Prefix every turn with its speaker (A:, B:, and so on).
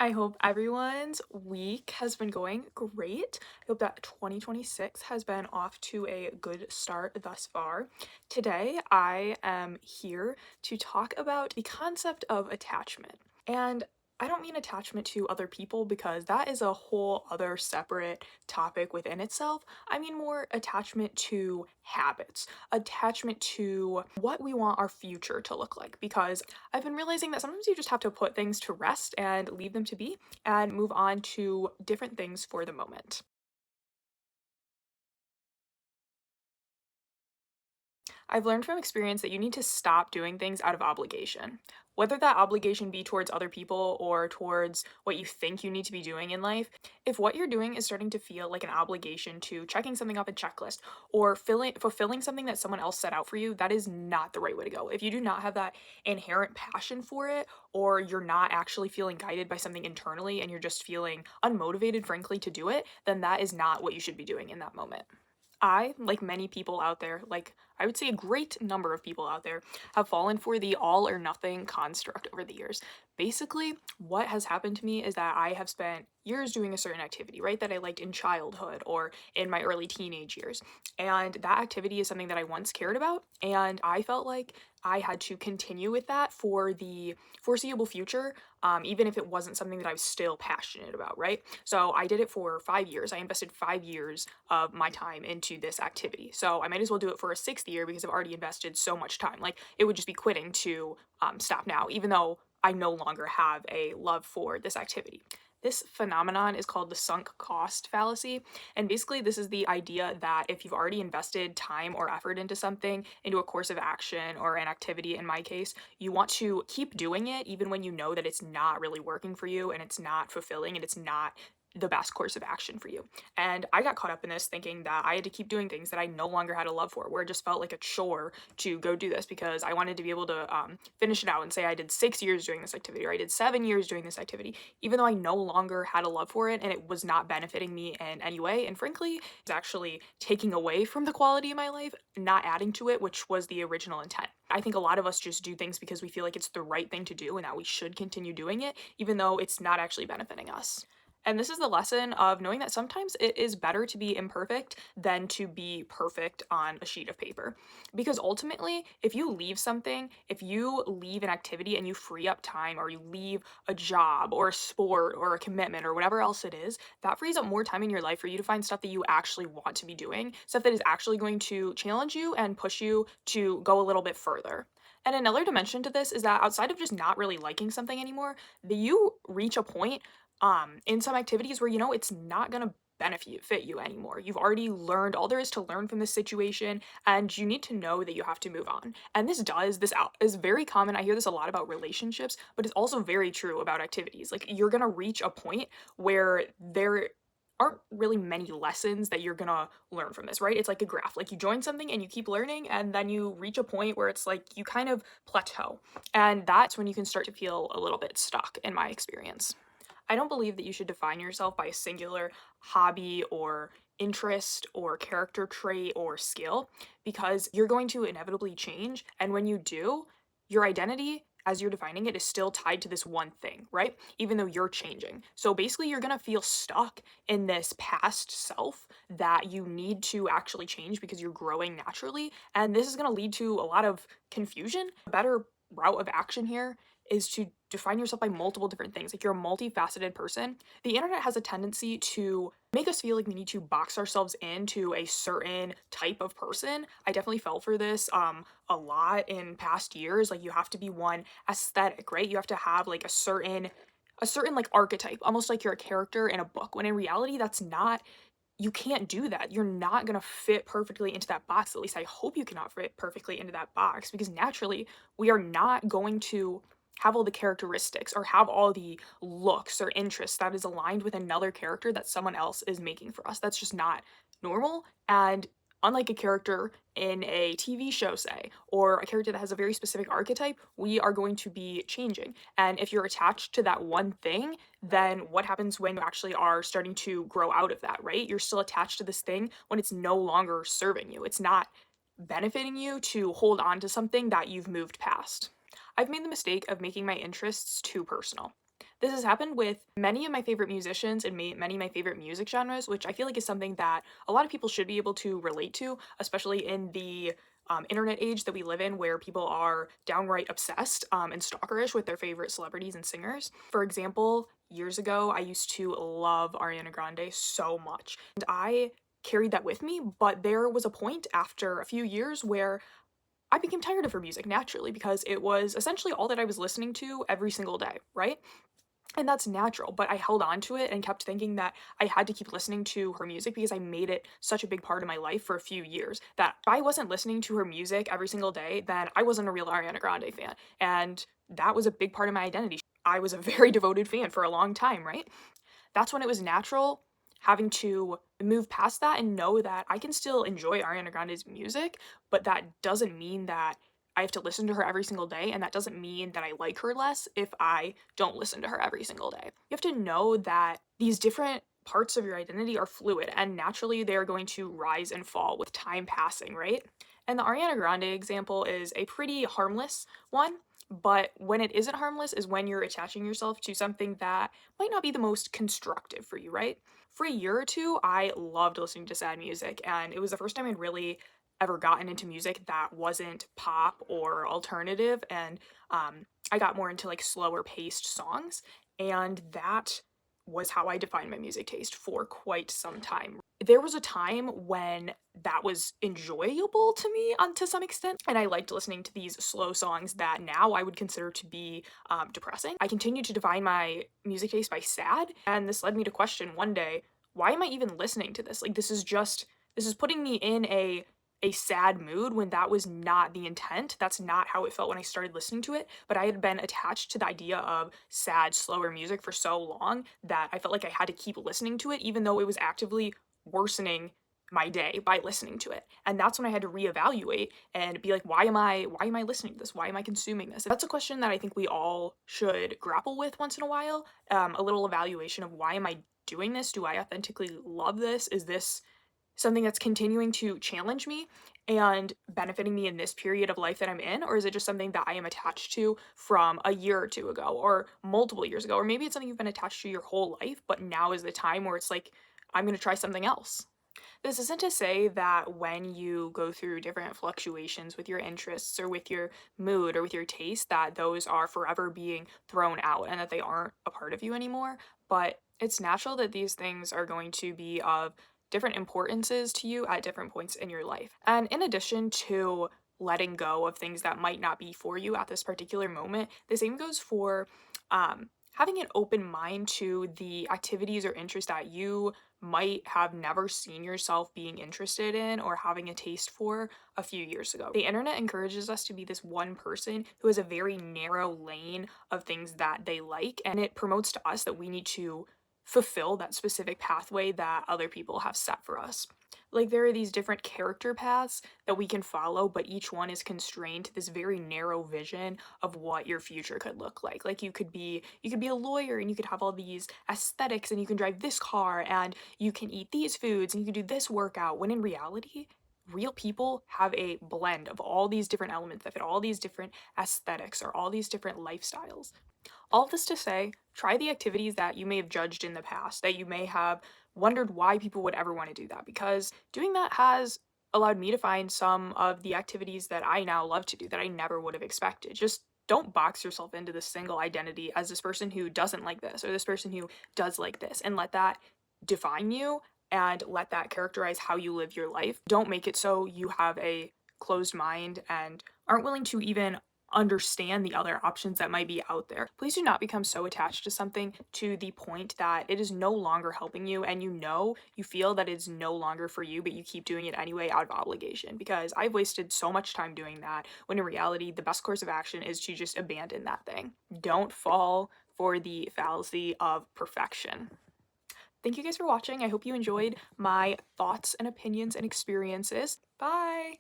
A: I hope everyone's week has been going great. I hope that 2026 has been off to a good start thus far. Today, I am here to talk about the concept of attachment. And I don't mean attachment to other people because that is a whole other separate topic within itself. I mean more attachment to habits, attachment to what we want our future to look like. Because I've been realizing that sometimes you just have to put things to rest and leave them to be and move on to different things for the moment. I've learned from experience that you need to stop doing things out of obligation. Whether that obligation be towards other people or towards what you think you need to be doing in life, if what you're doing is starting to feel like an obligation to checking something off a checklist or fulfilling something that someone else set out for you, that is not the right way to go. If you do not have that inherent passion for it, or you're not actually feeling guided by something internally and you're just feeling unmotivated, frankly, to do it, then that is not what you should be doing in that moment. I, like many people out there, like I would say a great number of people out there, have fallen for the all or nothing construct over the years. Basically, what has happened to me is that I have spent years doing a certain activity, right, that I liked in childhood or in my early teenage years. And that activity is something that I once cared about, and I felt like I had to continue with that for the foreseeable future, even if it wasn't something that I was still passionate about, right? So I did it for 5 years. I invested 5 years of my time into this activity. So I might as well do it for a sixth year because I've already invested so much time. Like it would just be quitting to stop now, even though I no longer have a love for this activity. This phenomenon is called the sunk cost fallacy. And basically, this is the idea that if you've already invested time or effort into something, into a course of action or an activity in my case, you want to keep doing it even when you know that it's not really working for you and it's not fulfilling and it's not the best course of action for you. And I got caught up in this thinking that I had to keep doing things that I no longer had a love for, where it just felt like a chore to go do this because I wanted to be able to finish it out and say I did 6 years doing this activity or I did 7 years doing this activity, even though I no longer had a love for it and it was not benefiting me in any way. And frankly, it's actually taking away from the quality of my life, not adding to it, which was the original intent. I think a lot of us just do things because we feel like it's the right thing to do and that we should continue doing it, even though it's not actually benefiting us. And this is the lesson of knowing that sometimes it is better to be imperfect than to be perfect on a sheet of paper. Because ultimately, if you leave something, if you leave an activity and you free up time, or you leave a job or a sport or a commitment or whatever else it is, that frees up more time in your life for you to find stuff that you actually want to be doing, stuff that is actually going to challenge you and push you to go a little bit further. And another dimension to this is that outside of just not really liking something anymore, you reach a point in some activities where you know it's not going to benefit fit you anymore. You've already learned all there is to learn from this situation and you need to know that you have to move on. And this out is very common. I hear this a lot about relationships, but it's also very true about activities. Like you're going to reach a point where there aren't really many lessons that you're going to learn from this, right? It's like a graph. Like you join something and you keep learning and then you reach a point where it's like you kind of plateau. And that's when you can start to feel a little bit stuck in my experience. I don't believe that you should define yourself by a singular hobby or interest or character trait or skill because you're going to inevitably change. And when you do, your identity, as you're defining it, is still tied to this one thing, right? Even though you're changing. So basically, you're going to feel stuck in this past self that you need to actually change because you're growing naturally. And this is going to lead to a lot of confusion. A better route of action here is to define yourself by multiple different things. Like you're a multifaceted person. The internet has a tendency to make us feel like we need to box ourselves into a certain type of person. I definitely fell for this a lot in past years. Like you have to be one aesthetic, right? You have to have like a certain like archetype, almost like you're a character in a book. When in reality that's not, you can't do that. You're not going to fit perfectly into that box. At least I hope you cannot fit perfectly into that box because naturally we are not going to have all the characteristics or have all the looks or interests that is aligned with another character that someone else is making for us. That's just not normal. And unlike a character in a TV show, say, or a character that has a very specific archetype, we are going to be changing. And if you're attached to that one thing, then what happens when you actually are starting to grow out of that, right? You're still attached to this thing when it's no longer serving you. It's not benefiting you to hold on to something that you've moved past. I've made the mistake of making my interests too personal. This has happened with many of my favorite musicians and many of my favorite music genres, which I feel like is something that a lot of people should be able to relate to, especially in the internet age that we live in, where people are downright obsessed and stalkerish with their favorite celebrities and singers. For example, years ago, I used to love Ariana Grande so much, and I carried that with me, but there was a point after a few years where I became tired of her music naturally because it was essentially all that I was listening to every single day, right? And that's natural, but I held on to it and kept thinking that I had to keep listening to her music because I made it such a big part of my life for a few years that if I wasn't listening to her music every single day, then I wasn't a real Ariana Grande fan. And that was a big part of my identity. I was a very devoted fan for a long time, right? That's when it was natural having to move past that and know that I can still enjoy Ariana Grande's music, but that doesn't mean that I have to listen to her every single day, and that doesn't mean that I like her less if I don't listen to her every single day. You have to know that these different parts of your identity are fluid, and naturally they are going to rise and fall with time passing, right? And the Ariana Grande example is a pretty harmless one, but when it isn't harmless is when you're attaching yourself to something that might not be the most constructive for you, right? For a year or two, I loved listening to sad music, and it was the first time I'd really ever gotten into music that wasn't pop or alternative, and I got more into like slower paced songs, and that was how I defined my music taste for quite some time. There was a time when that was enjoyable to me to some extent, and I liked listening to these slow songs that now I would consider to be depressing. I continued to define my music taste by sad, and this led me to question one day, why am I even listening to this? Like, this is putting me in a sad mood when that was not the intent. That's not how it felt when I started listening to it. But I had been attached to the idea of sad, slower music for so long that I felt like I had to keep listening to it, even though it was actively worsening my day by listening to it. And that's when I had to reevaluate and be like, why am I listening to this? Why am I consuming this? That's a question that I think we all should grapple with once in a while. A little evaluation of, why am I doing this? Do I authentically love this? Is this something that's continuing to challenge me and benefiting me in this period of life that I'm in? Or is it just something that I am attached to from a year or two ago or multiple years ago? Or maybe it's something you've been attached to your whole life, but now is the time where it's like, I'm going to try something else. This isn't to say that when you go through different fluctuations with your interests or with your mood or with your taste, that those are forever being thrown out and that they aren't a part of you anymore. But it's natural that these things are going to be of different importances to you at different points in your life. And in addition to letting go of things that might not be for you at this particular moment, the same goes for having an open mind to the activities or interests that you might have never seen yourself being interested in or having a taste for a few years ago. The internet encourages us to be this one person who has a very narrow lane of things that they like, and it promotes to us that we need to fulfill that specific pathway that other people have set for us. Like, there are these different character paths that we can follow, but each one is constrained to this very narrow vision of what your future could look like. Like, you could be a lawyer and you could have all these aesthetics and you can drive this car and you can eat these foods and you can do this workout, when in reality, real people have a blend of all these different elements that fit all these different aesthetics or all these different lifestyles. All this to say, try the activities that you may have judged in the past, that you may have wondered why people would ever want to do that, because doing that has allowed me to find some of the activities that I now love to do that I never would have expected. Just don't box yourself into this single identity as this person who doesn't like this or this person who does like this, and let that define you and let that characterize how you live your life. Don't make it so you have a closed mind and aren't willing to even understand the other options that might be out there. Please do not become so attached to something to the point that it is no longer helping you, and you feel that it's no longer for you, but you keep doing it anyway out of obligation, because I've wasted so much time doing that, when in reality the best course of action is to just abandon that thing. Don't fall for the fallacy of perfection. Thank you guys for watching. I hope you enjoyed my thoughts and opinions and experiences. Bye!